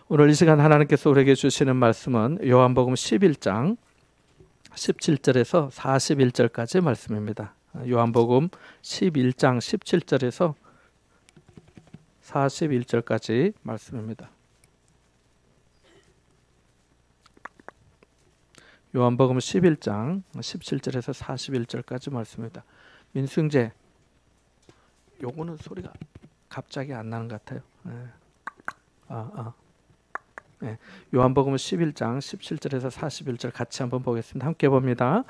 오늘 이 시간 하나님께서 우리에게 주시는 말씀은 요한복음 11장 17절에서 41절까지 말씀입니다. 요한복음 11장 17절에서 41절까지 말씀입니다. 요한복음 11장 17절에서 41절까지 말씀입니다. 민승재, 요거는 소리가 갑자기 안 나는 것 같아요. 요한복음 11장 17절에서 41절 같이 한번 보겠습니다. 함께 봅니다.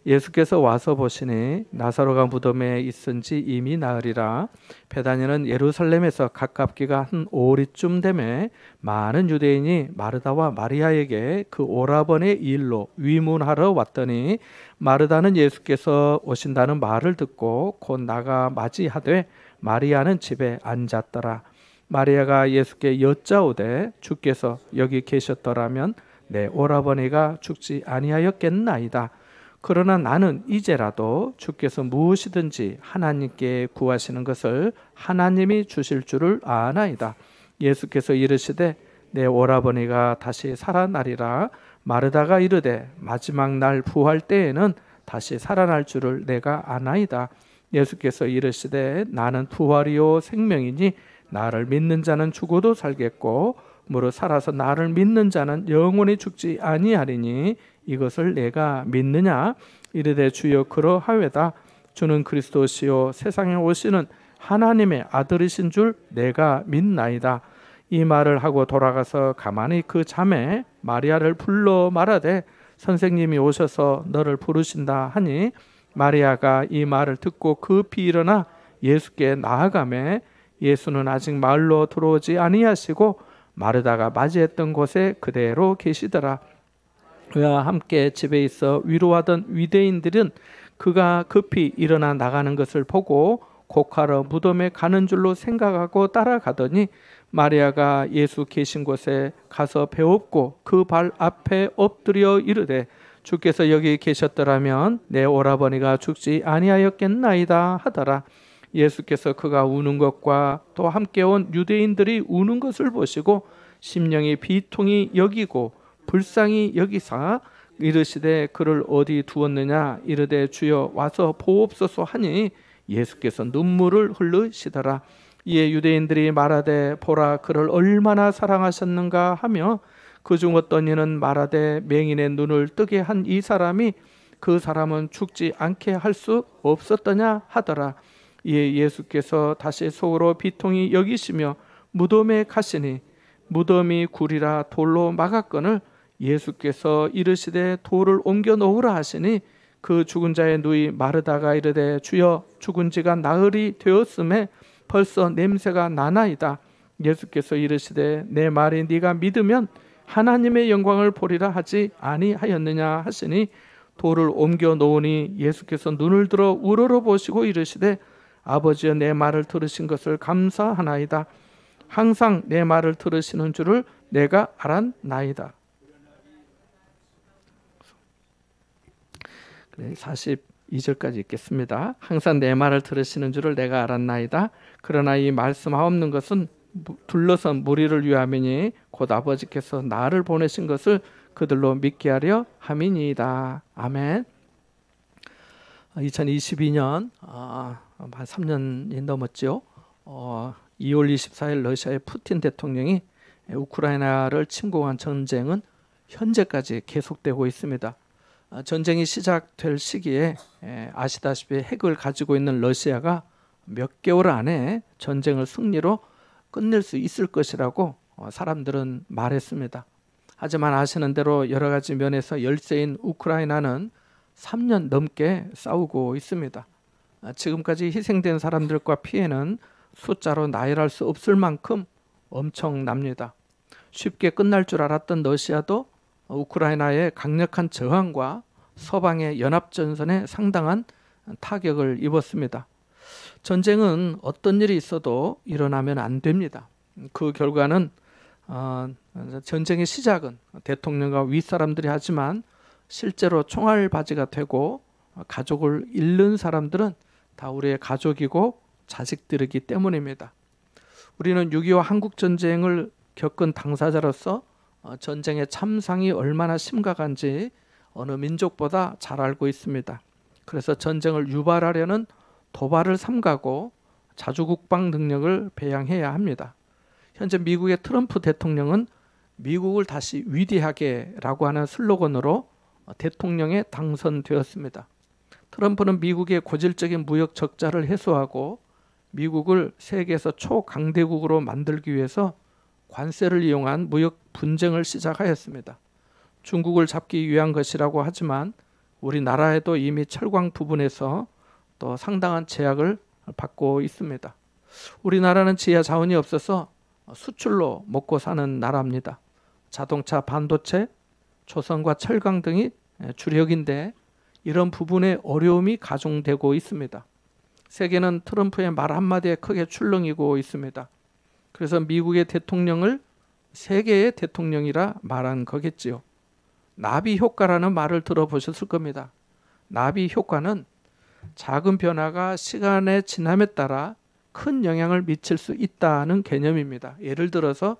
예수께서 와서 보시니 나사로가 무덤에 있은지 이미 나으리라. 베다니는 예루살렘에서 가깝기가 한 오리쯤 되매 많은 유대인이 마르다와 마리아에게 그 오라버니의 일로 위문하러 왔더니 마르다는 예수께서 오신다는 말을 듣고 곧 나가 맞이하되 마리아는 집에 앉았더라. 마리아가 예수께 여짜오되 주께서 여기 계셨더라면 내 오라버니가 죽지 아니하였겠나이다. 그러나 나는 이제라도 주께서 무엇이든지 하나님께 구하시는 것을 하나님이 주실 줄을 아나이다. 예수께서 이르시되 내 오라버니가 다시 살아나리라. 마르다가 이르되 마지막 날 부활 때에는 다시 살아날 줄을 내가 아나이다. 예수께서 이르시되 나는 부활이요 생명이니 나를 믿는 자는 죽어도 살겠고 무릇 살아서 나를 믿는 자는 영원히 죽지 아니하리니 이것을 내가 믿느냐? 이르되 주여 그러하외다. 주는 그리스도시요 세상에 오시는 하나님의 아들이신 줄 내가 믿나이다. 이 말을 하고 돌아가서 가만히 그 자매 마리아를 불러 말하되 선생님이 오셔서 너를 부르신다 하니 마리아가 이 말을 듣고 급히 일어나 예수께 나아가매 예수는 아직 마을로 들어오지 아니하시고 마르다가 맞이했던 곳에 그대로 계시더라. 그와 함께 집에 있어 위로하던 유대인들은 그가 급히 일어나 나가는 것을 보고 곡하러 무덤에 가는 줄로 생각하고 따라가더니 마리아가 예수 계신 곳에 가서 배웠고 그 발 앞에 엎드려 이르되 주께서 여기 계셨더라면 내 오라버니가 죽지 아니하였겠나이다 하더라. 예수께서 그가 우는 것과 또 함께 온 유대인들이 우는 것을 보시고 심령이 비통히 여기고 불쌍히 여기사 이르시되 그를 어디 두었느냐 이르되 주여 와서 보옵소서 하니 예수께서 눈물을 흘리시더라. 이에 유대인들이 말하되 보라 그를 얼마나 사랑하셨는가 하며 그중 어떤 이는 말하되 맹인의 눈을 뜨게 한 이 사람이 그 사람은 죽지 않게 할 수 없었더냐 하더라. 이에 예수께서 다시 속으로 비통히 여기시며 무덤에 가시니 무덤이 굴이라 돌로 막았거늘 예수께서 이르시되 돌을 옮겨 놓으라 하시니 그 죽은 자의 누이 마르다가 이르되 주여 죽은 지가 나흘이 되었음에 벌써 냄새가 나나이다. 예수께서 이르시되 내 말이 네가 믿으면 하나님의 영광을 보리라 하지 아니하였느냐 하시니 돌을 옮겨 놓으니 예수께서 눈을 들어 우러러 보시고 이르시되 아버지여 내 말을 들으신 것을 감사하나이다. 항상 내 말을 들으시는 줄을 내가 알았나이다. 42절까지 읽겠습니다. 항상 내 말을 들으시는 줄을 내가 알았나이다. 그러나 이 말씀하옵는 것은 둘러선 무리를 위함이니 곧 아버지께서 나를 보내신 것을 그들로 믿게 하려 함이니이다. 아멘. 2022년 한 3년이 넘었죠. 2월 24일 러시아의 푸틴 대통령이 우크라이나를 침공한 전쟁은 현재까지 계속되고 있습니다. 전쟁이 시작될 시기에 아시다시피 핵을 가지고 있는 러시아가 몇 개월 안에 전쟁을 승리로 끝낼 수 있을 것이라고 사람들은 말했습니다. 하지만 아시는 대로 여러 가지 면에서 열세인 우크라이나는 3년 넘게 싸우고 있습니다. 지금까지 희생된 사람들과 피해는 숫자로 나열할 수 없을 만큼 엄청납니다. 쉽게 끝날 줄 알았던 러시아도 우크라이나의 강력한 저항과 서방의 연합전선에 상당한 타격을 입었습니다. 전쟁은 어떤 일이 있어도 일어나면 안 됩니다. 그 결과는 전쟁의 시작은 대통령과 윗사람들이 하지만 실제로 총알바지가 되고 가족을 잃는 사람들은 다 우리의 가족이고 자식들이기 때문입니다. 우리는 6.25 한국전쟁을 겪은 당사자로서 전쟁의 참상이 얼마나 심각한지 어느 민족보다 잘 알고 있습니다. 그래서 전쟁을 유발하려는 도발을 삼가고 자주국방 능력을 배양해야 합니다. 현재 미국의 트럼프 대통령은 미국을 다시 위대하게라고 하는 슬로건으로 대통령에 당선되었습니다. 트럼프는 미국의 고질적인 무역 적자를 해소하고 미국을 세계에서 초강대국으로 만들기 위해서 관세를 이용한 무역 분쟁을 시작하였습니다. 중국을 잡기 위한 것이라고 하지만 우리나라에도 이미 철강 부분에서 또 상당한 제약을 받고 있습니다. 우리나라는 지하 자원이 없어서 수출로 먹고 사는 나라입니다. 자동차, 반도체, 조선과 철강 등이 주력인데 이런 부분에 어려움이 가중되고 있습니다. 세계는 트럼프의 말 한마디에 크게 출렁이고 있습니다. 그래서 미국의 대통령을 세계의 대통령이라 말한 거겠지요. 나비 효과라는 말을 들어보셨을 겁니다. 나비 효과는 작은 변화가 시간의 지남에 따라 큰 영향을 미칠 수 있다는 개념입니다. 예를 들어서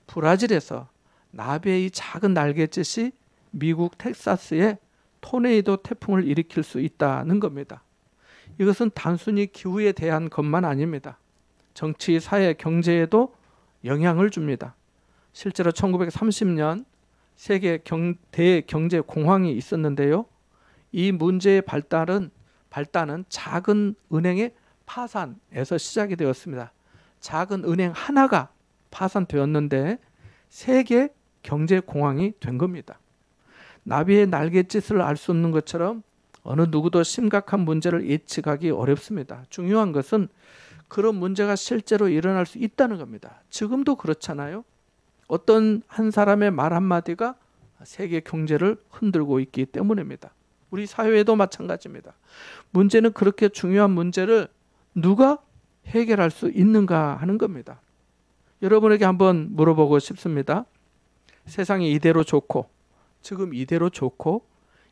브라질에서 나비의 이 작은 날갯짓이 미국 텍사스에 토네이도 태풍을 일으킬 수 있다는 겁니다. 이것은 단순히 기후에 대한 것만 아닙니다. 정치, 사회, 경제에도 영향을 줍니다. 실제로 1930년 세계 대경제 공황이 있었는데요. 이 문제의 발단은 작은 은행의 파산에서 시작이 되었습니다. 작은 은행 하나가 파산되었는데 세계 경제 공황이 된 겁니다. 나비의 날갯짓을 알 수 없는 것처럼 어느 누구도 심각한 문제를 예측하기 어렵습니다. 중요한 것은 그런 문제가 실제로 일어날 수 있다는 겁니다. 지금도 그렇잖아요. 어떤 한 사람의 말 한마디가 세계 경제를 흔들고 있기 때문입니다. 우리 사회에도 마찬가지입니다. 문제는 그렇게 중요한 문제를 누가 해결할 수 있는가 하는 겁니다. 여러분에게 한번 물어보고 싶습니다. 세상이 이대로 좋고 지금 이대로 좋고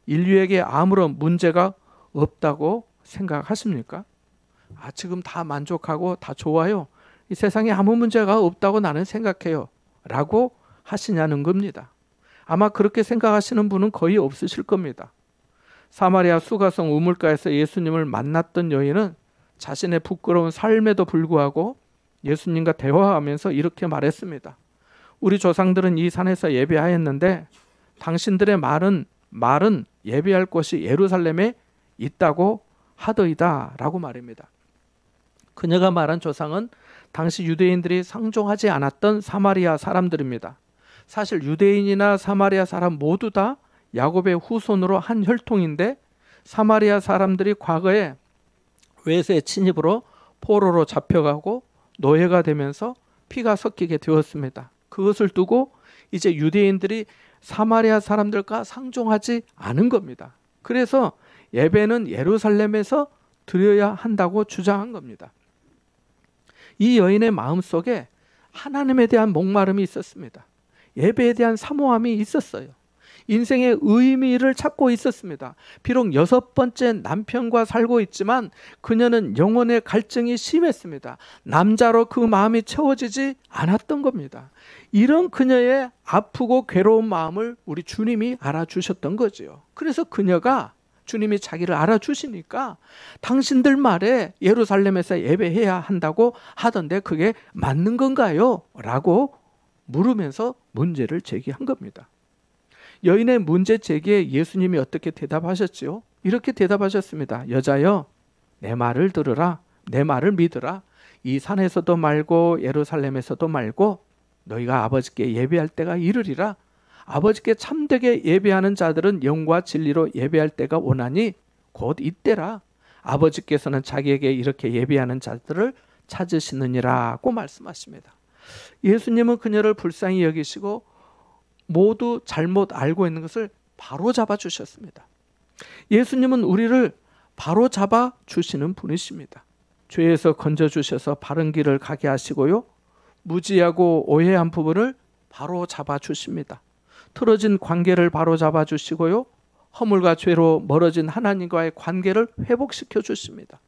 인류에게 아무런 문제가 없다고 생각하십니까? 지금 다 만족하고 다 좋아요. 이 세상에 아무 문제가 없다고 나는 생각해요. 라고 하시냐는 겁니다. 아마 그렇게 생각하시는 분은 거의 없으실 겁니다. 사마리아 수가성 우물가에서 예수님을 만났던 여인은 자신의 부끄러운 삶에도 불구하고 예수님과 대화하면서 이렇게 말했습니다. 우리 조상들은 이 산에서 예배하였는데 당신들의 말은 예배할 곳이 예루살렘에 있다고 하더이다 라고 말입니다. 그녀가 말한 조상은 당시 유대인들이 상종하지 않았던 사마리아 사람들입니다. 사실 유대인이나 사마리아 사람 모두 다 야곱의 후손으로 한 혈통인데 사마리아 사람들이 과거에 외세 침입으로 포로로 잡혀가고 노예가 되면서 피가 섞이게 되었습니다. 그것을 두고 이제 유대인들이 사마리아 사람들과 상종하지 않은 겁니다. 그래서 예배는 예루살렘에서 드려야 한다고 주장한 겁니다. 이 여인의 마음속에 하나님에 대한 목마름이 있었습니다. 예배에 대한 사모함이 있었어요. 인생의 의미를 찾고 있었습니다. 비록 6번째 남편과 살고 있지만 그녀는 영혼의 갈증이 심했습니다. 남자로 그 마음이 채워지지 않았던 겁니다. 이런 그녀의 아프고 괴로운 마음을 우리 주님이 알아주셨던 거죠. 그래서 그녀가 주님이 자기를 알아주시니까 당신들 말에 예루살렘에서 예배해야 한다고 하던데 그게 맞는 건가요? 라고 물으면서 문제를 제기한 겁니다. 여인의 문제 제기에 예수님이 어떻게 대답하셨지요? 이렇게 대답하셨습니다. 여자여, 내 말을 들으라. 내 말을 믿으라. 이 산에서도 말고 예루살렘에서도 말고 너희가 아버지께 예배할 때가 이르리라. 아버지께 참되게 예배하는 자들은 영과 진리로 예배할 때가 오나니 곧 이때라. 아버지께서는 자기에게 이렇게 예배하는 자들을 찾으시느니라고 말씀하십니다. 예수님은 그녀를 불쌍히 여기시고 모두 잘못 알고 있는 것을 바로 잡아 주셨습니다. 예수님은 우리를 바로 잡아 주시는 분이십니다. 죄에서 건져 주셔서 바른 길을 가게 하시고요. 무지하고 오해한 부분을 바로 잡아 주십니다. 틀어진 관계를 바로 잡아 주시고요. 허물과 죄로 멀어진 하나님과의 관계를 회복시켜 주십니다.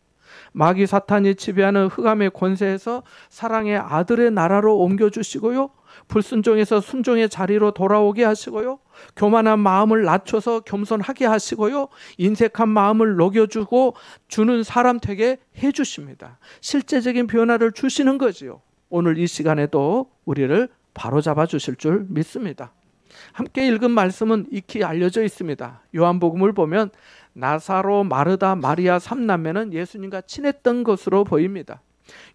마귀 사탄이 지배하는 흑암의 권세에서 사랑의 아들의 나라로 옮겨주시고요. 불순종에서 순종의 자리로 돌아오게 하시고요. 교만한 마음을 낮춰서 겸손하게 하시고요. 인색한 마음을 녹여주고 주는 사람 되게 해주십니다. 실제적인 변화를 주시는 거지요. 오늘 이 시간에도 우리를 바로잡아 주실 줄 믿습니다. 함께 읽은 말씀은 익히 알려져 있습니다. 요한복음을 보면 나사로, 마르다, 마리아 3남매는 예수님과 친했던 것으로 보입니다.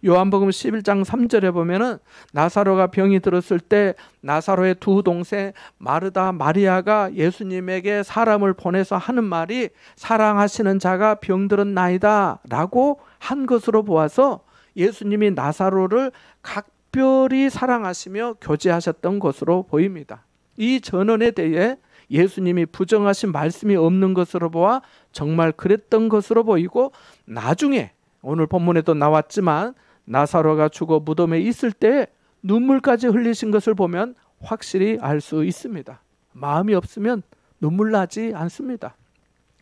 요한복음 11장 3절에 보면은 나사로가 병이 들었을 때 나사로의 두 동생 마르다, 마리아가 예수님에게 사람을 보내서 하는 말이 사랑하시는 자가 병들었나이다 라고 한 것으로 보아서 예수님이 나사로를 각별히 사랑하시며 교제하셨던 것으로 보입니다. 이 전언에 대해 예수님이 부정하신 말씀이 없는 것으로 보아 정말 그랬던 것으로 보이고, 나중에 오늘 본문에도 나왔지만 나사로가 죽어 무덤에 있을 때 눈물까지 흘리신 것을 보면 확실히 알 수 있습니다. 마음이 없으면 눈물 나지 않습니다.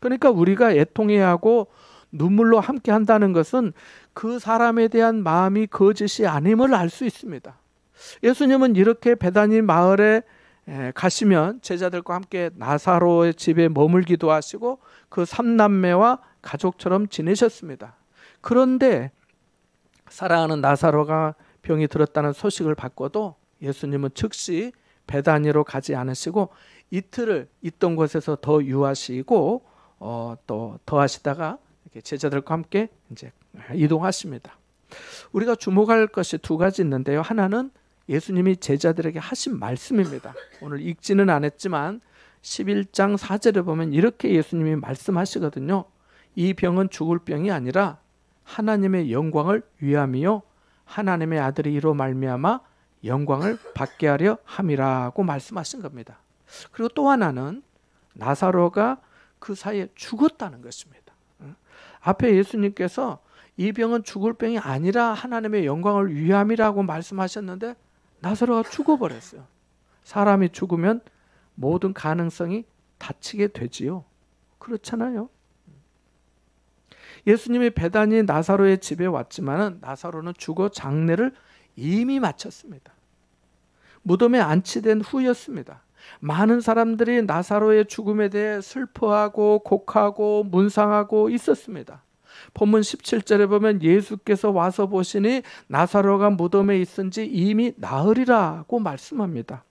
그러니까 우리가 애통해야 하고 눈물로 함께 한다는 것은 그 사람에 대한 마음이 거짓이 아님을 알 수 있습니다. 예수님은 이렇게 베다니 마을에 가시면 제자들과 함께 나사로의 집에 머물기도 하시고 그 삼남매와 가족처럼 지내셨습니다. 그런데 사랑하는 나사로가 병이 들었다는 소식을 받고도 예수님은 즉시 베다니로 가지 않으시고 이틀을 있던 곳에서 더 유하시고 또 더 하시다가 이렇게 제자들과 함께 이제 이동하십니다. 우리가 주목할 것이 두 가지 있는데요. 하나는 예수님이 제자들에게 하신 말씀입니다. 오늘 읽지는 않았지만 11장 4절에 보면 이렇게 예수님이 말씀하시거든요. 이 병은 죽을 병이 아니라 하나님의 영광을 위함이요 하나님의 아들이 이로 말미암아 영광을 받게 하려 함이라고 말씀하신 겁니다. 그리고 또 하나는 나사로가 그 사이에 죽었다는 것입니다. 앞에 예수님께서 이 병은 죽을 병이 아니라 하나님의 영광을 위함이라고 말씀하셨는데 나사로가 죽어버렸어요. 사람이 죽으면 모든 가능성이 닫히게 되지요. 그렇잖아요. 예수님이 베다니 나사로의 집에 왔지만 나사로는 죽어 장례를 이미 마쳤습니다. 무덤에 안치된 후였습니다. 많은 사람들이 나사로의 죽음에 대해 슬퍼하고 곡하고 문상하고 있었습니다. 본문 17절에 보면 예수께서 와서 보시니 나사로가 무덤에 있은지 이미 나으리라고 말씀합니다.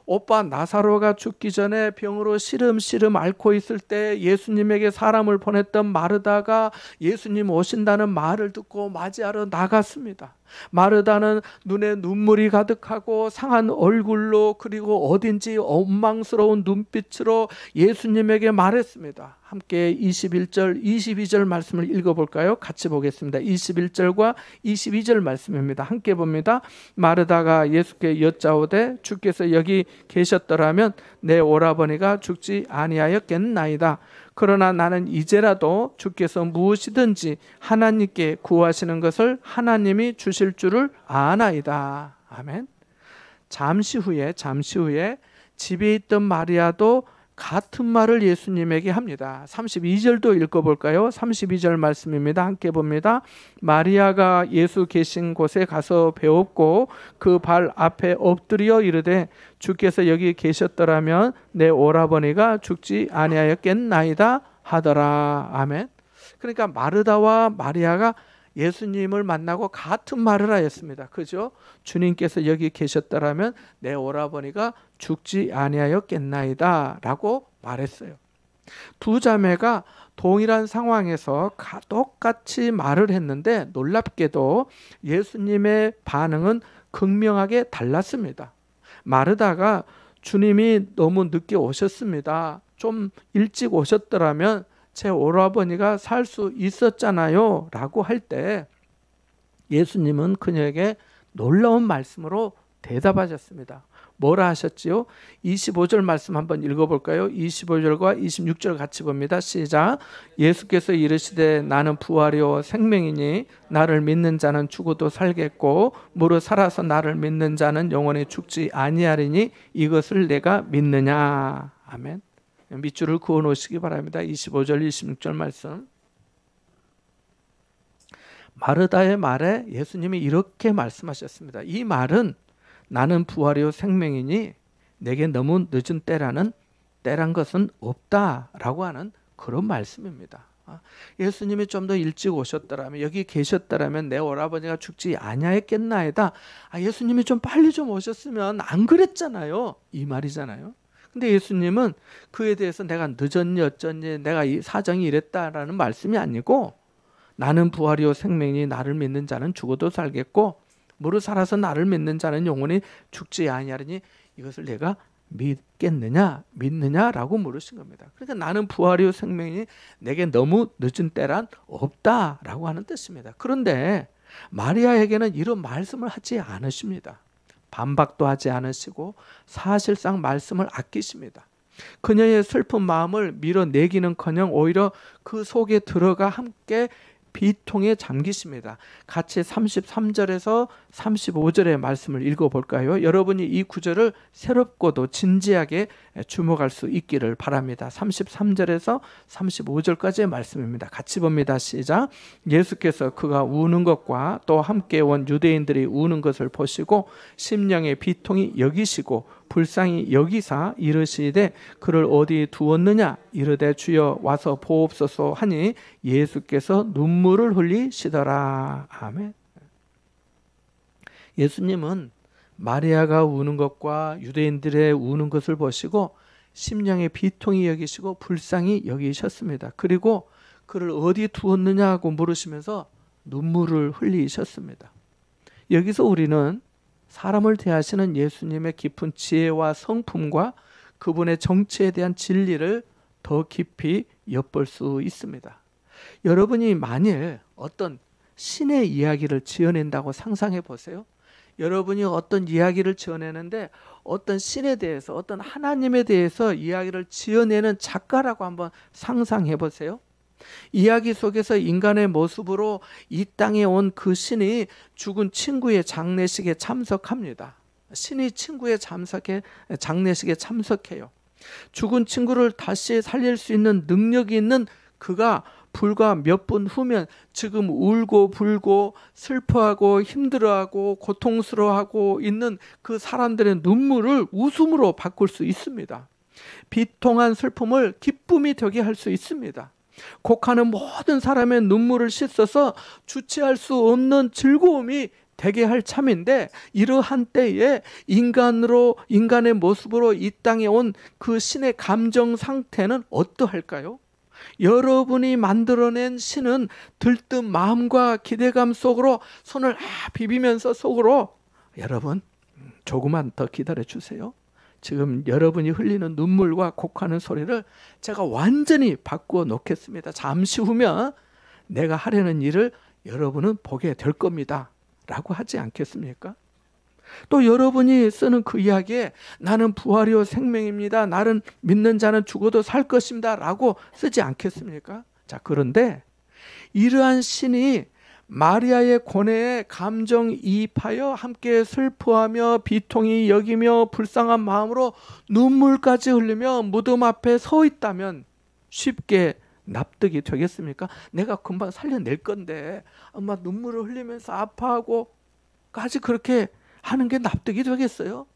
오빠 나사로가 죽기 전에 병으로 시름시름 앓고 있을 때 예수님에게 사람을 보냈던 마르다가 예수님 오신다는 말을 듣고 맞이하러 나갔습니다. 마르다는 눈에 눈물이 가득하고 상한 얼굴로 그리고 어딘지 원망스러운 눈빛으로 예수님에게 말했습니다. 함께 21절, 22절 말씀을 읽어볼까요? 같이 보겠습니다. 21절과 22절 말씀입니다. 함께 봅니다. 마르다가 예수께 여짜오되 주께서 여기 계셨더라면 내 오라버니가 죽지 아니하였겠나이다. 그러나 나는 이제라도 주께서 무엇이든지 하나님께 구하시는 것을 하나님이 주실 줄을 아나이다. 아멘. 잠시 후에 집에 있던 마리아도 같은 말을 예수님에게 합니다. 32절도 읽어볼까요? 32절 말씀입니다. 함께 봅니다. 마리아가 예수 계신 곳에 가서 배웠고 그 발 앞에 엎드려 이르되 주께서 여기 계셨더라면 내 오라버니가 죽지 아니하였겠나이다 하더라. 아멘. 그러니까 마르다와 마리아가 예수님을 만나고 같은 말을 하였습니다. 그죠? 주님께서 여기 계셨더라면 내 오라버니가 죽지 아니하였겠나이다 라고 말했어요. 두 자매가 동일한 상황에서 똑같이 말을 했는데 놀랍게도 예수님의 반응은 극명하게 달랐습니다. 마르다가 주님이 너무 늦게 오셨습니다. 좀 일찍 오셨더라면 제 오라버니가 살 수 있었잖아요 라고 할 때 예수님은 그녀에게 놀라운 말씀으로 대답하셨습니다. 뭐라 하셨지요? 25절 말씀 한번 읽어볼까요? 25절과 26절 같이 봅니다. 시작. 예수께서 이르시되 나는 부활이요 생명이니 나를 믿는 자는 죽어도 살겠고 무릇 살아서 나를 믿는 자는 영원히 죽지 아니하리니 이것을 내가 믿느냐. 아멘. 밑줄을 그어 놓으시기 바랍니다. 25절 26절 말씀. 마르다의 말에 예수님이 이렇게 말씀하셨습니다. 이 말은 나는 부활이요 생명이니 내게 너무 늦은 때란 것은 없다라고 하는 그런 말씀입니다. 예수님이 좀 더 일찍 오셨더라면, 여기 계셨더라면 내 오라버니가 죽지 아니하였겠나이다. 예수님이 좀 빨리 좀 오셨으면 안 그랬잖아요. 이 말이잖아요. 근데 예수님은 그에 대해서 내가 늦었니 어쩌니 내가 이 사정이 이랬다라는 말씀이 아니고, 나는 부활이요 생명이 나를 믿는 자는 죽어도 살겠고 무릇 살아서 나를 믿는 자는 영원히 죽지 아니하리니 이것을 내가 믿느냐라고 물으신 겁니다. 그러니까 나는 부활이요 생명이 내게 너무 늦은 때란 없다라고 하는 뜻입니다. 그런데 마리아에게는 이런 말씀을 하지 않으십니다. 반박도 하지 않으시고 사실상 말씀을 아끼십니다. 그녀의 슬픈 마음을 밀어내기는커녕 오히려 그 속에 들어가 함께 비통에 잠기십니다. 같이 33절에서 35절의 말씀을 읽어볼까요? 여러분이 이 구절을 새롭고도 진지하게 주목할 수 있기를 바랍니다. 33절에서 35절까지의 말씀입니다. 같이 봅니다. 시작. 예수께서 그가 우는 것과 또 함께 온 유대인들이 우는 것을 보시고 심령의 비통이 여기시고 불쌍히 여기사 이르시되 그를 어디 두었느냐 이르되 주여 와서 보옵소서 하니 예수께서 눈물을 흘리시더라. 아멘. 예수님은 마리아가 우는 것과 유대인들의 우는 것을 보시고 심령의 비통이 여기시고 불쌍히 여기셨습니다. 그리고 그를 어디 두었느냐고 물으시면서 눈물을 흘리셨습니다. 여기서 우리는 사람을 대하시는 예수님의 깊은 지혜와 성품과 그분의 정체에 대한 진리를 더 깊이 엿볼 수 있습니다. 여러분이 만일 어떤 신의 이야기를 지어낸다고 상상해 보세요. 여러분이 어떤 이야기를 지어내는데 어떤 신에 대해서, 어떤 하나님에 대해서 이야기를 지어내는 작가라고 한번 상상해 보세요. 이야기 속에서 인간의 모습으로 이 땅에 온 그 신이 죽은 친구의 장례식에 참석합니다. 신이 친구의 장례식에 참석해요. 죽은 친구를 다시 살릴 수 있는 능력이 있는 그가 불과 몇 분 후면 지금 울고 불고 슬퍼하고 힘들어하고 고통스러워하고 있는 그 사람들의 눈물을 웃음으로 바꿀 수 있습니다. 비통한 슬픔을 기쁨이 되게 할 수 있습니다. 곡하는 모든 사람의 눈물을 씻어서 주체할 수 없는 즐거움이 되게 할 참인데, 이러한 때에 인간의 모습으로 이 땅에 온 그 신의 감정 상태는 어떠할까요? 여러분이 만들어낸 신은 들뜬 마음과 기대감 속으로 손을 비비면서 속으로, 여러분 조금만 더 기다려 주세요. 지금 여러분이 흘리는 눈물과 곡하는 소리를 제가 완전히 바꾸어 놓겠습니다. 잠시 후면 내가 하려는 일을 여러분은 보게 될 겁니다 라고 하지 않겠습니까? 또 여러분이 쓰는 그 이야기에 나는 부활이요 생명입니다, 나를 믿는 자는 죽어도 살 것입니다 라고 쓰지 않겠습니까? 자, 그런데 이러한 신이 마리아의 고뇌에 감정이입하여 함께 슬퍼하며 비통이 여기며 불쌍한 마음으로 눈물까지 흘리며 무덤 앞에 서 있다면 쉽게 납득이 되겠습니까? 내가 금방 살려낼 건데 아마 눈물을 흘리면서 아파하고까지 그렇게 하는 게 납득이 되겠어요?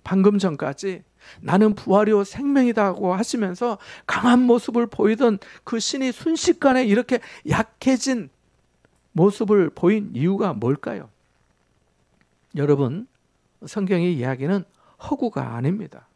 방금 전까지 나는 부활이요 생명이다고 하시면서 강한 모습을 보이던 그 신이 순식간에 이렇게 약해진 모습을 보인 이유가 뭘까요? 여러분, 성경의 이야기는 허구가 아닙니다.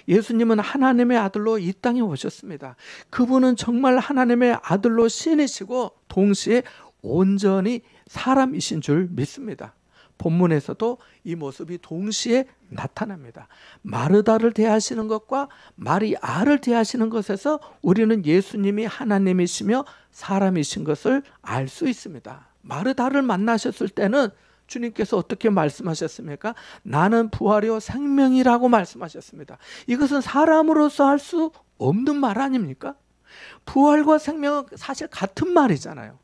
예수님은 하나님의 아들로 이 땅에 오셨습니다. 그분은 정말 하나님의 아들로 신이시고 동시에 온전히 사람이신 줄 믿습니다. 본문에서도 이 모습이 동시에 나타납니다. 마르다를 대하시는 것과 마리아를 대하시는 것에서 우리는 예수님이 하나님이시며 사람이신 것을 알 수 있습니다. 마르다를 만나셨을 때는 주님께서 어떻게 말씀하셨습니까? 나는 부활이요 생명이라고 말씀하셨습니다. 이것은 사람으로서 할 수 없는 말 아닙니까? 부활과 생명은 사실 같은 말이잖아요.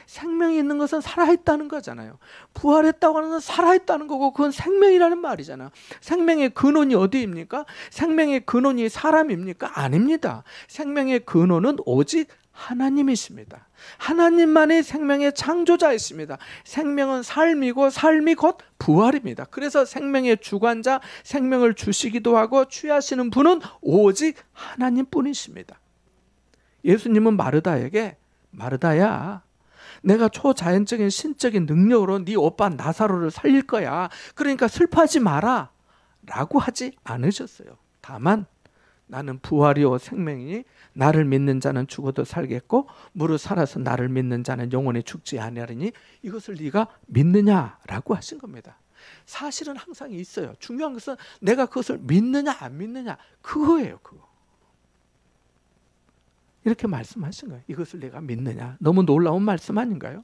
생명이 있는 것은 살아있다는 거잖아요. 부활했다고 하는 건 살아있다는 거고, 그건 생명이라는 말이잖아요. 생명의 근원이 어디입니까? 생명의 근원이 사람입니까? 아닙니다. 생명의 근원은 오직 하나님이십니다. 하나님만이 생명의 창조자이십니다. 생명은 삶이고 삶이 곧 부활입니다. 그래서 생명의 주관자, 생명을 주시기도 하고 취하시는 분은 오직 하나님뿐이십니다. 예수님은 마르다에게 마르다야, 내가 초자연적인 신적인 능력으로 네 오빠 나사로를 살릴 거야. 그러니까 슬퍼하지 마라 라고 하지 않으셨어요. 다만 나는 부활이요 생명이니 나를 믿는 자는 죽어도 살겠고 무릇 살아서 나를 믿는 자는 영원히 죽지 아니하리니 이것을 네가 믿느냐라고 하신 겁니다. 사실은 항상 있어요. 중요한 것은 내가 그것을 믿느냐 안 믿느냐 그거예요. 그거. 이렇게 말씀하신 거예요. 이것을 내가 믿느냐. 너무 놀라운 말씀 아닌가요?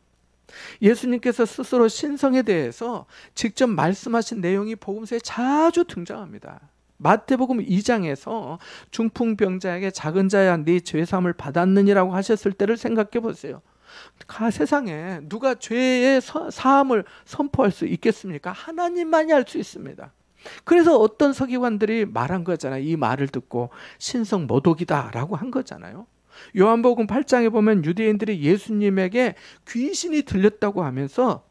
예수님께서 스스로 신성에 대해서 직접 말씀하신 내용이 복음서에 자주 등장합니다. 마태복음 2장에서 중풍병자에게 작은 자야 네 죄사함을 받았느니라고 하셨을 때를 생각해 보세요. 세상에 누가 죄의 사함을 선포할 수 있겠습니까? 하나님만이 할 수 있습니다. 그래서 어떤 서기관들이 말한 거잖아요. 이 말을 듣고 신성 모독이다 라고 한 거잖아요. 요한복음 8장에 보면 유대인들이 예수님에게 귀신이 들렸다고 하면서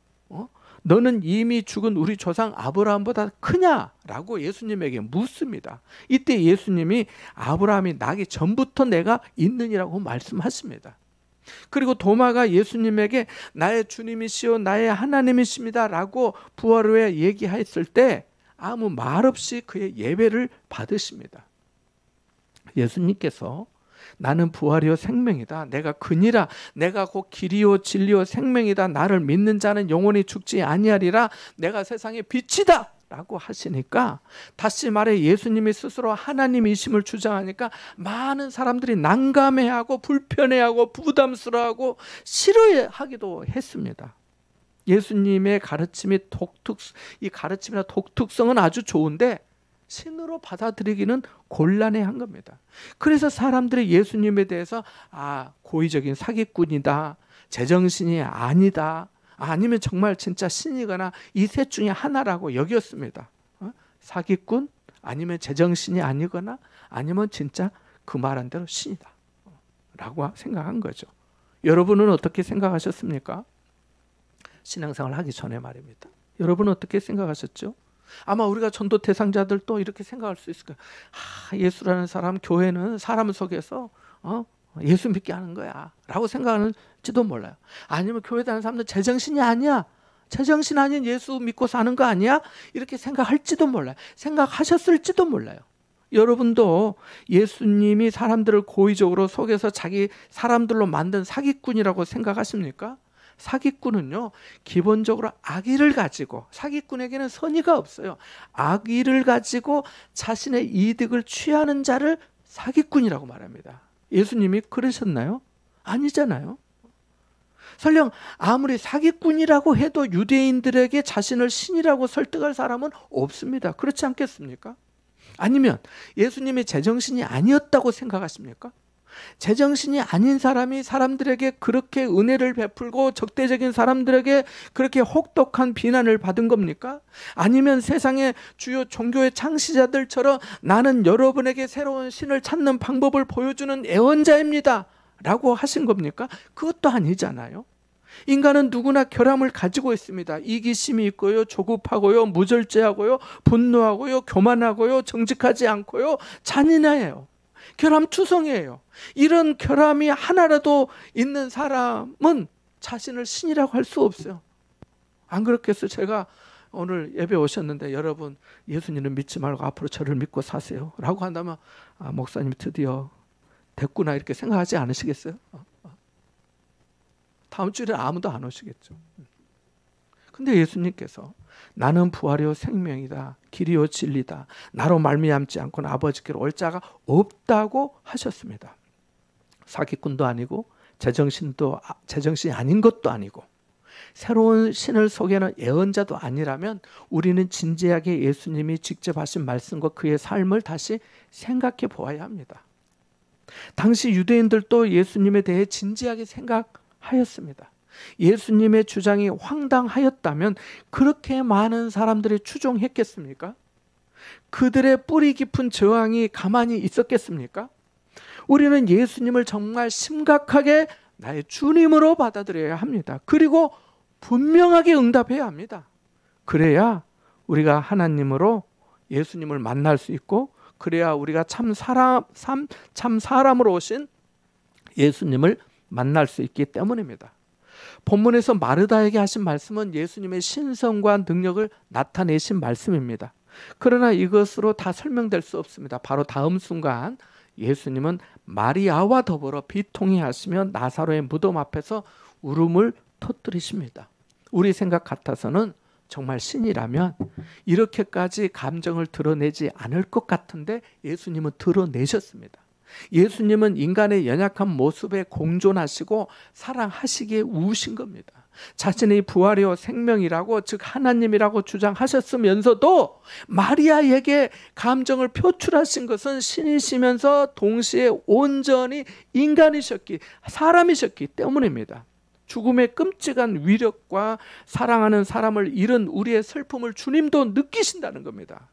너는 이미 죽은 우리 조상 아브라함보다 크냐라고 예수님에게 묻습니다. 이때 예수님이 아브라함이 나기 전부터 내가 있느니라고 말씀하십니다. 그리고 도마가 예수님에게 나의 주님이시오 나의 하나님이십니다 라고 부활 후에 얘기했을 때 아무 말 없이 그의 예배를 받으십니다. 예수님께서 나는 부활이요 생명이다. 내가 그니라. 내가 곧 길이요 진리요 생명이다. 나를 믿는 자는 영원히 죽지 아니하리라. 내가 세상의 빛이다. 라고 하시니까 다시 말해 예수님이 스스로 하나님이심을 주장하니까 많은 사람들이 난감해하고 불편해하고 부담스러워하고 싫어하기도 했습니다. 예수님의 가르침이 이 가르침이나 독특성은 아주 좋은데 신으로 받아들이기는 곤란해한 겁니다. 그래서 사람들이 예수님에 대해서 고의적인 사기꾼이다, 제정신이 아니다, 아니면 정말 진짜 신이거나 이 셋 중에 하나라고 여겼습니다. 사기꾼, 아니면 제정신이 아니거나 아니면 진짜 그 말한 대로 신이다 라고 생각한 거죠. 여러분은 어떻게 생각하셨습니까? 신앙생활 하기 전에 말입니다. 여러분은 어떻게 생각하셨죠? 아마 우리가 전도 대상자들도 이렇게 생각할 수 있을 거예요. 예수라는 사람, 교회는 사람 속에서 예수 믿게 하는 거야 라고 생각하는지도 몰라요. 아니면 교회 다니는 사람들 제정신이 아니야, 제정신 아닌 예수 믿고 사는 거 아니야? 이렇게 생각할지도 몰라요. 생각하셨을지도 몰라요. 여러분도 예수님이 사람들을 고의적으로 속여서 자기 사람들로 만든 사기꾼이라고 생각하십니까? 사기꾼은요, 기본적으로 악의를 가지고, 사기꾼에게는 선의가 없어요. 악의를 가지고 자신의 이득을 취하는 자를 사기꾼이라고 말합니다. 예수님이 그러셨나요? 아니잖아요. 설령 아무리 사기꾼이라고 해도 유대인들에게 자신을 신이라고 설득할 사람은 없습니다. 그렇지 않겠습니까? 아니면 예수님이 제정신이 아니었다고 생각하십니까? 제정신이 아닌 사람이 사람들에게 그렇게 은혜를 베풀고 적대적인 사람들에게 그렇게 혹독한 비난을 받은 겁니까? 아니면 세상의 주요 종교의 창시자들처럼 나는 여러분에게 새로운 신을 찾는 방법을 보여주는 애원자입니다 라고 하신 겁니까? 그것도 아니잖아요. 인간은 누구나 결함을 가지고 있습니다. 이기심이 있고요, 조급하고요, 무절제하고요, 분노하고요, 교만하고요, 정직하지 않고요, 잔인해요. 결함투성이에요. 이런 결함이 하나라도 있는 사람은 자신을 신이라고 할 수 없어요. 안 그렇겠어요? 제가 오늘 예배 오셨는데 여러분 예수님을 믿지 말고 앞으로 저를 믿고 사세요 라고 한다면 목사님 드디어 됐구나 이렇게 생각하지 않으시겠어요? 다음 주일에 아무도 안 오시겠죠. 근데 예수님께서 나는 부활이요 생명이다, 길이요 진리다, 나로 말미암지 않고는 아버지께로 올 자가 없다고 하셨습니다. 사기꾼도 아니고 제정신이 아닌 것도 아니고 새로운 신을 소개하는 예언자도 아니라면 우리는 진지하게 예수님이 직접 하신 말씀과 그의 삶을 다시 생각해 보아야 합니다. 당시 유대인들도 예수님에 대해 진지하게 생각하였습니다. 예수님의 주장이 황당하였다면 그렇게 많은 사람들이 추종했겠습니까? 그들의 뿌리 깊은 저항이 가만히 있었겠습니까? 우리는 예수님을 정말 심각하게 나의 주님으로 받아들여야 합니다. 그리고 분명하게 응답해야 합니다. 그래야 우리가 하나님으로 예수님을 만날 수 있고, 그래야 우리가 참 사람으로 오신 예수님을 만날 수 있기 때문입니다. 본문에서 마르다에게 하신 말씀은 예수님의 신성과 능력을 나타내신 말씀입니다. 그러나 이것으로 다 설명될 수 없습니다. 바로 다음 순간 예수님은 마리아와 더불어 비통해하시며 나사로의 무덤 앞에서 울음을 터뜨리십니다. 우리 생각 같아서는 정말 신이라면 이렇게까지 감정을 드러내지 않을 것 같은데 예수님은 드러내셨습니다. 예수님은 인간의 연약한 모습에 공존하시고 사랑하시기에 우신 겁니다. 자신의 부활이요 생명이라고, 즉 하나님이라고 주장하셨으면서도 마리아에게 감정을 표출하신 것은 신이시면서 동시에 온전히 인간이셨기, 사람이셨기 때문입니다. 죽음의 끔찍한 위력과 사랑하는 사람을 잃은 우리의 슬픔을 주님도 느끼신다는 겁니다.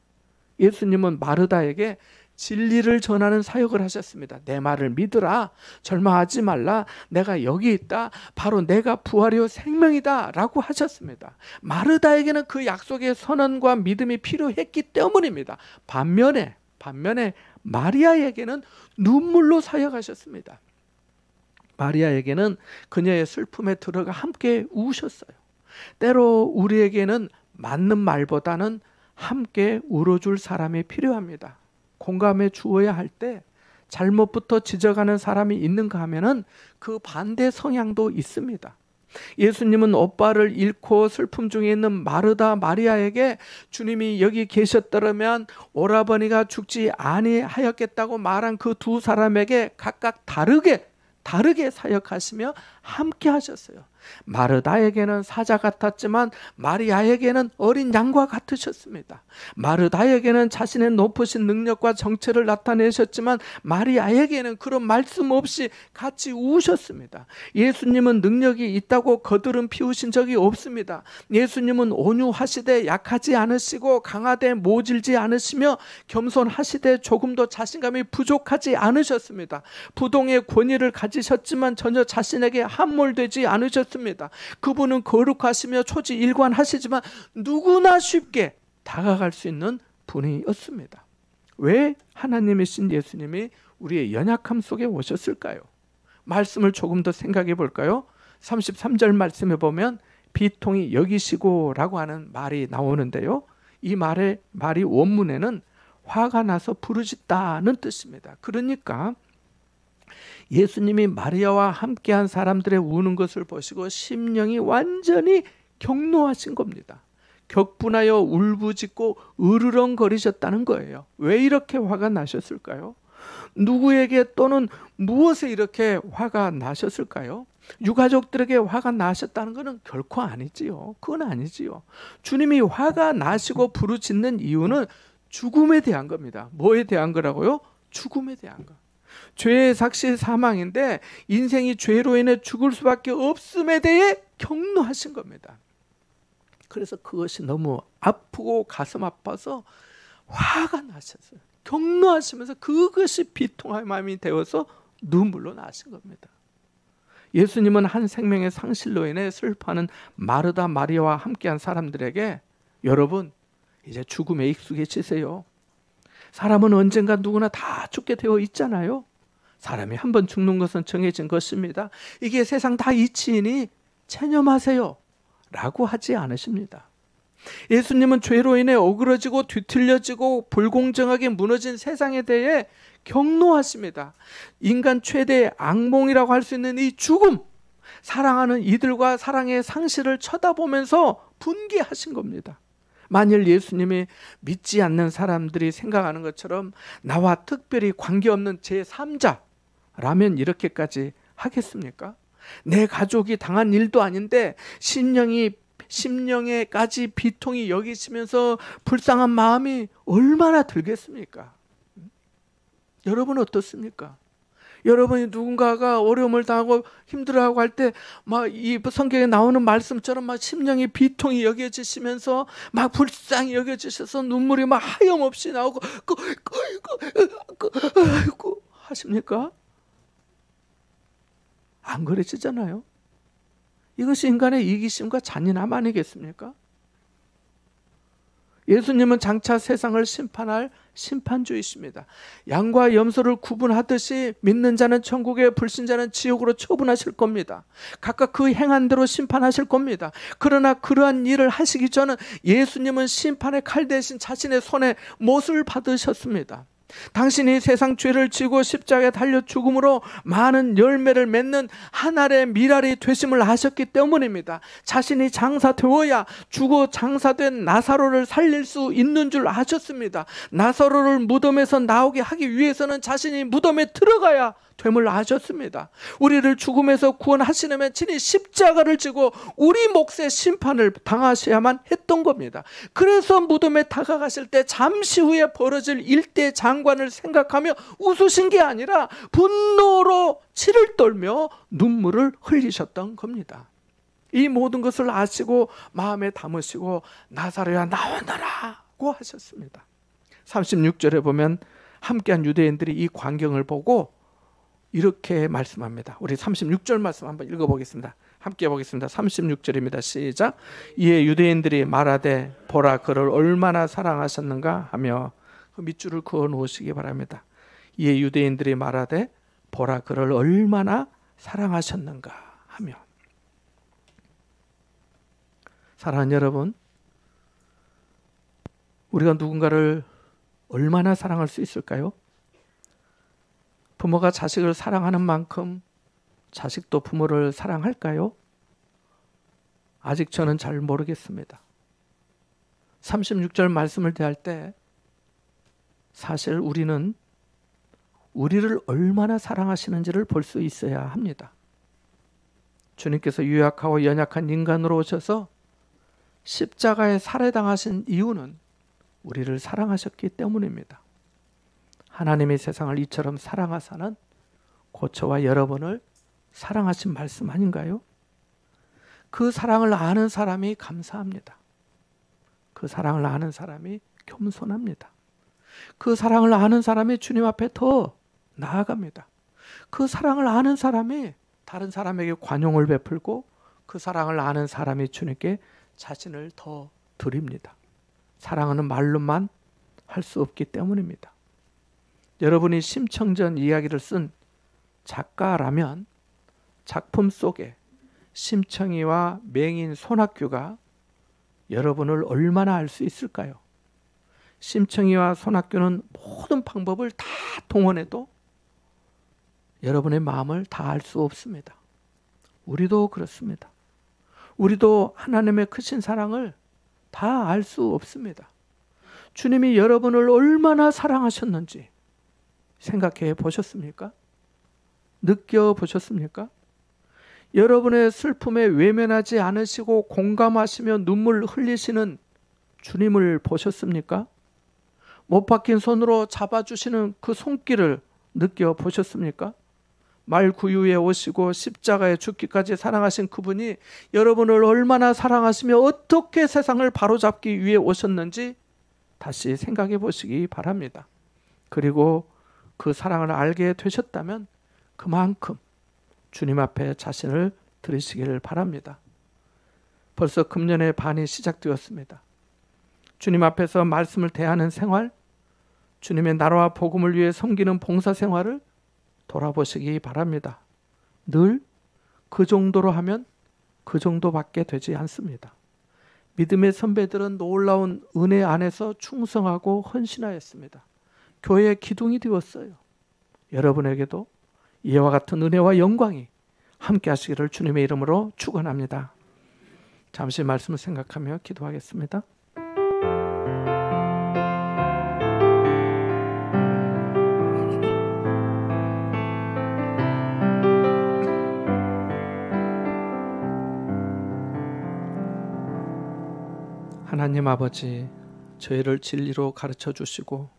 예수님은 마르다에게 진리를 전하는 사역을 하셨습니다. 내 말을 믿으라, 절망하지 말라, 내가 여기 있다, 바로 내가 부활이요 생명이다 라고 하셨습니다. 마르다에게는 그 약속의 선언과 믿음이 필요했기 때문입니다. 반면에 마리아에게는 눈물로 사역하셨습니다. 마리아에게는 그녀의 슬픔에 들어가 함께 우셨어요. 때로 우리에게는 맞는 말보다는 함께 울어줄 사람이 필요합니다. 공감해 주어야 할 때 잘못부터 지적하는 사람이 있는가 하면은 그 반대 성향도 있습니다. 예수님은 오빠를 잃고 슬픔 중에 있는 마르다 마리아에게 주님이 여기 계셨더라면 오라버니가 죽지 아니하였겠다고 말한 그 두 사람에게 각각 다르게 사역하시며 함께 하셨어요. 마르다에게는 사자 같았지만 마리아에게는 어린 양과 같으셨습니다. 마르다에게는 자신의 높으신 능력과 정체를 나타내셨지만 마리아에게는 그런 말씀 없이 같이 우셨습니다. 예수님은 능력이 있다고 거드름 피우신 적이 없습니다. 예수님은 온유하시되 약하지 않으시고 강하되 모질지 않으시며 겸손하시되 조금도 자신감이 부족하지 않으셨습니다. 부동의 권위를 가지셨지만 전혀 자신에게 함몰되지 않으셨습니다. 그분은 거룩하시며 초지일관하시지만 누구나 쉽게 다가갈 수 있는 분이었습니다. 왜 하나님이신 예수님이 우리의 연약함 속에 오셨을까요? 말씀을 조금 더 생각해 볼까요? 33절 말씀에 보면 비통히 여기시고 라고 하는 말이 나오는데요, 이 말이 원문에는 화가 나서 부르짖다는 뜻입니다. 그러니까 예수님이 마리아와 함께한 사람들의 우는 것을 보시고 심령이 완전히 격노하신 겁니다. 격분하여 울부짖고 으르렁거리셨다는 거예요. 왜 이렇게 화가 나셨을까요? 누구에게 또는 무엇에 이렇게 화가 나셨을까요? 유가족들에게 화가 나셨다는 것은 결코 아니지요. 그건 아니지요. 주님이 화가 나시고 부르짖는 이유는 죽음에 대한 겁니다. 뭐에 대한 거라고요? 죽음에 대한 거. 죄의 삭시 사망인데 인생이 죄로 인해 죽을 수밖에 없음에 대해 격노하신 겁니다. 그래서 그것이 너무 아프고 가슴 아파서 화가 나셨어요. 격노하시면서 그것이 비통한 마음이 되어서 눈물로 나신 겁니다. 예수님은 한 생명의 상실로 인해 슬퍼하는 마르다 마리아와 함께한 사람들에게 여러분 이제 죽음에 익숙해지세요. 사람은 언젠가 누구나 다 죽게 되어 있잖아요. 사람이 한 번 죽는 것은 정해진 것입니다. 이게 세상 다 이치이니 체념하세요 라고 하지 않으십니다. 예수님은 죄로 인해 어그러지고 뒤틀려지고 불공정하게 무너진 세상에 대해 격노하십니다. 인간 최대의 악몽이라고 할 수 있는 이 죽음, 사랑하는 이들과 사랑의 상실을 쳐다보면서 분개하신 겁니다. 만일 예수님이 믿지 않는 사람들이 생각하는 것처럼 나와 특별히 관계없는 제3자라면 이렇게까지 하겠습니까? 내 가족이 당한 일도 아닌데 심령에까지 비통이 여기시면서 불쌍한 마음이 얼마나 들겠습니까? 여러분 어떻습니까? 여러분이 누군가가 어려움을 당하고 힘들어하고 할 때 막 이 성경에 나오는 말씀처럼 막 심령이 비통이 여겨지시면서 막 불쌍히 여겨지셔서 눈물이 막 하염없이 나오고 아이고 하십니까? 안 그래지잖아요. 이것이 인간의 이기심과 잔인함 아니겠습니까? 예수님은 장차 세상을 심판할 심판주이십니다. 양과 염소를 구분하듯이 믿는 자는 천국에, 불신자는 지옥으로 처분하실 겁니다. 각각 그 행한 대로 심판하실 겁니다. 그러나 그러한 일을 하시기 전에 예수님은 심판의 칼 대신 자신의 손에 못을 받으셨습니다. 당신이 세상 죄를 지고 십자가에 달려 죽음으로 많은 열매를 맺는 한 알의 밀알이 되심을 아셨기 때문입니다. 자신이 장사되어야 죽어 장사된 나사로를 살릴 수 있는 줄 아셨습니다. 나사로를 무덤에서 나오게 하기 위해서는 자신이 무덤에 들어가야 됨을 아셨습니다. 우리를 죽음에서 구원하시려면 친히 십자가를 지고 우리 몫의 심판을 당하셔야만 했던 겁니다. 그래서 무덤에 다가가실 때 잠시 후에 벌어질 일대 장관을 생각하며 웃으신 게 아니라 분노로 치를 떨며 눈물을 흘리셨던 겁니다. 이 모든 것을 아시고 마음에 담으시고 나사로야 나오너라고 하셨습니다. 36절에 보면 함께한 유대인들이 이 광경을 보고 이렇게 말씀합니다. 우리 36절 말씀 한번 읽어보겠습니다. 함께 보겠습니다. 36절입니다. 시작. 이에 유대인들이 말하되 보라 그를 얼마나 사랑하셨는가 하며, 그 밑줄을 그어 놓으시기 바랍니다. 이에 유대인들이 말하되 보라 그를 얼마나 사랑하셨는가 하며. 사랑하는 여러분, 우리가 누군가를 얼마나 사랑할 수 있을까요? 부모가 자식을 사랑하는 만큼 자식도 부모를 사랑할까요? 아직 저는 잘 모르겠습니다. 36절 말씀을 대할 때 사실 우리는 우리를 얼마나 사랑하시는지를 볼 수 있어야 합니다. 주님께서 유약하고 연약한 인간으로 오셔서 십자가에 살해당하신 이유는 우리를 사랑하셨기 때문입니다. 하나님이 세상을 이처럼 사랑하사는 곧 저와 여러분을 사랑하신 말씀 아닌가요? 그 사랑을 아는 사람이 감사합니다. 그 사랑을 아는 사람이 겸손합니다. 그 사랑을 아는 사람이 주님 앞에 더 나아갑니다. 그 사랑을 아는 사람이 다른 사람에게 관용을 베풀고, 그 사랑을 아는 사람이 주님께 자신을 더 드립니다. 사랑하는 말로만 할 수 없기 때문입니다. 여러분이 심청전 이야기를 쓴 작가라면 작품 속에 심청이와 맹인 손학규가 여러분을 얼마나 알 수 있을까요? 심청이와 손학규는 모든 방법을 다 동원해도 여러분의 마음을 다 알 수 없습니다. 우리도 그렇습니다. 우리도 하나님의 크신 사랑을 다 알 수 없습니다. 주님이 여러분을 얼마나 사랑하셨는지 생각해 보셨습니까? 느껴보셨습니까? 여러분의 슬픔에 외면하지 않으시고 공감하시며 눈물 흘리시는 주님을 보셨습니까? 못 박힌 손으로 잡아주시는 그 손길을 느껴보셨습니까? 말구유에 오시고 십자가에 죽기까지 사랑하신 그분이 여러분을 얼마나 사랑하시며 어떻게 세상을 바로잡기 위해 오셨는지 다시 생각해 보시기 바랍니다. 그리고 그 사랑을 알게 되셨다면 그만큼 주님 앞에 자신을 드리시기를 바랍니다. 벌써 금년의 반이 시작되었습니다. 주님 앞에서 말씀을 대하는 생활, 주님의 나라와 복음을 위해 섬기는 봉사 생활을 돌아보시기 바랍니다. 늘 그 정도로 하면 그 정도밖에 되지 않습니다. 믿음의 선배들은 놀라운 은혜 안에서 충성하고 헌신하였습니다. 교회의 기둥이 되었어요. 여러분에게도 이와 같은 은혜와 영광이 함께 하시기를 주님의 이름으로 축원합니다. 잠시 말씀을 생각하며 기도하겠습니다. 하나님 아버지, 저희를 진리로 가르쳐 주시고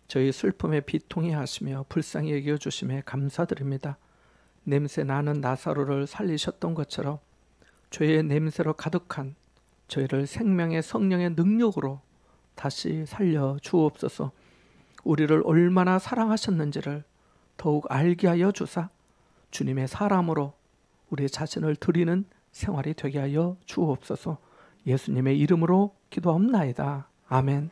저희 슬픔에 비통해 하시며 불쌍히 여겨 주심에 감사드립니다. 냄새 나는 나사로를 살리셨던 것처럼 죄의 냄새로 가득한 저희를 생명의 성령의 능력으로 다시 살려 주옵소서. 우리를 얼마나 사랑하셨는지를 더욱 알게 하여 주사 주님의 사람으로 우리 자신을 드리는 생활이 되게 하여 주옵소서. 예수님의 이름으로 기도하옵나이다. 아멘.